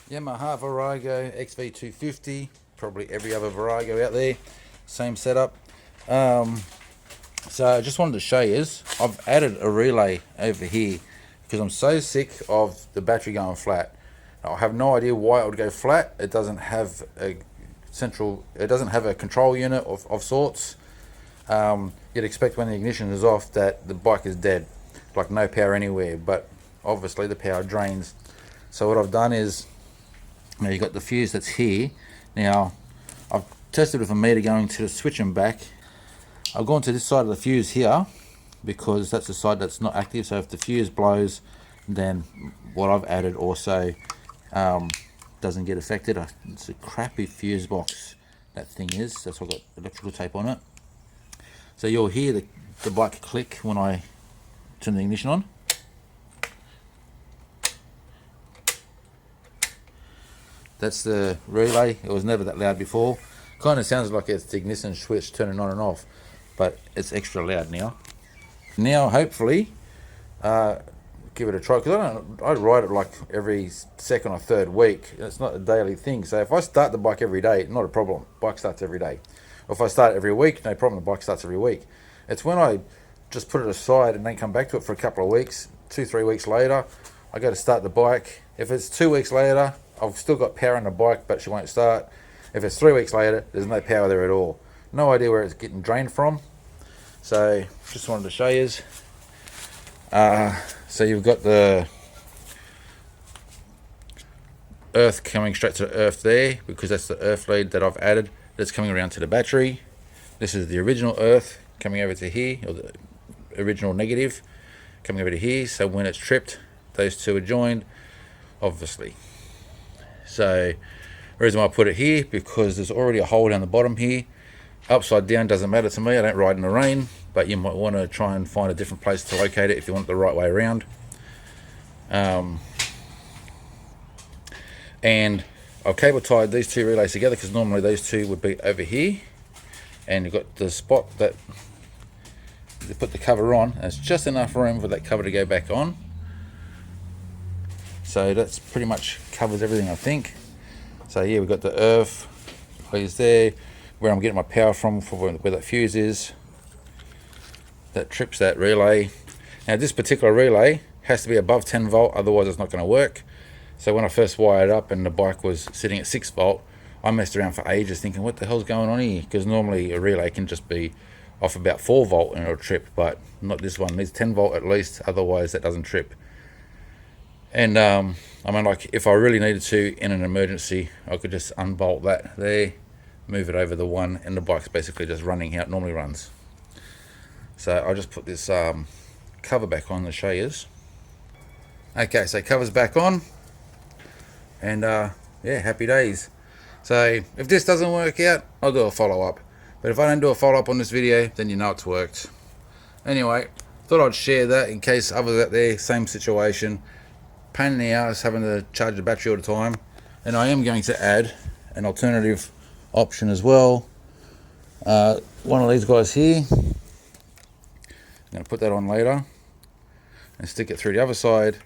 Yamaha Virago XV250, probably every other Virago out there, same setup. So I just wanted to show you, I've added a relay over here because I'm so sick of the battery going flat. I have no idea why it would go flat. It doesn't have a it doesn't have a control unit of sorts. You'd expect when the ignition is off that the bike is dead, like no power anywhere, but obviously the power drains. So what I've done is, now you've got the fuse that's here. Now I've tested with a meter going to the switch and back. I've gone to this side of the fuse here because that's the side that's not active, so if the fuse blows, then what I've added also doesn't get affected. It's a crappy fuse box, that thing is. That's why I've got electrical tape on it. So you'll hear the bike click when I turn the ignition on. That's the relay. It was never that loud before. Kind of sounds like it's the ignition switch turning on and off, but it's extra loud now. Now hopefully give it a try, because I ride it like every second or third week. It's not a daily thing, so if I start the bike every day, not a problem, bike starts every day. Or if I start every week, no problem, the bike starts every week. It's when I just put it aside and then come back to it for a couple of weeks, 2-3 weeks later, I go to start the bike. If it's 2 weeks later, I've still got power on the bike, but she won't start. If it's 3 weeks later, there's no power there at all. No idea where it's getting drained from. So just wanted to show you. So you've got the earth coming straight to the earth there, because that's the earth lead that I've added that's coming around to the battery. This is the original earth coming over to here, or the original negative coming over to here. So when it's tripped, those two are joined, obviously. So the reason why I put it here, because there's already a hole down the bottom here. Upside down doesn't matter to me, I don't ride in the rain, but you might want to try and find a different place to locate it if you want it the right way around. And I've cable tied these two relays together because normally those two would be over here, and you've got the spot that you put the cover on, and it's just enough room for that cover to go back on. So that's pretty much covers everything, I think. So yeah, we've got the earth leads there, where I'm getting my power from, for where that fuse is that trips that relay. Now this particular relay has to be above 10 volt, otherwise it's not going to work. So when I first wired up and the bike was sitting at 6 volt, I messed around for ages thinking, what the hell's going on here? Because normally a relay can just be off about 4 volt and it'll trip, but not this one. It needs 10 volt at least, otherwise that doesn't trip. And I mean, like, if I really needed to in an emergency, I could just unbolt that there, move it over the one, and the bike's basically just running how it normally runs. So I'll just put this cover back on to show you. Okay, so cover's back on, and yeah, happy days. So if this doesn't work out, I'll do a follow-up, but if I don't do a follow-up on this video, then you know it's worked. Anyway, thought I'd share that in case others out there, same situation, pain in the ass having to charge the battery all the time. And I am going to add an alternative option as well. One of these guys here, I'm going to put that on later and stick it through the other side.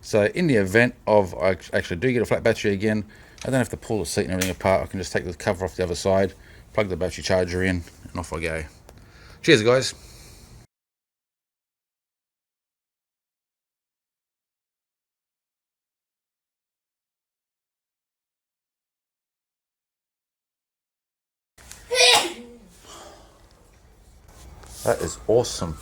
So in the event of I actually do get a flat battery again, I don't have to pull the seat and everything apart. I can just take the cover off the other side, plug the battery charger in, and off I go. Cheers, guys. That is awesome.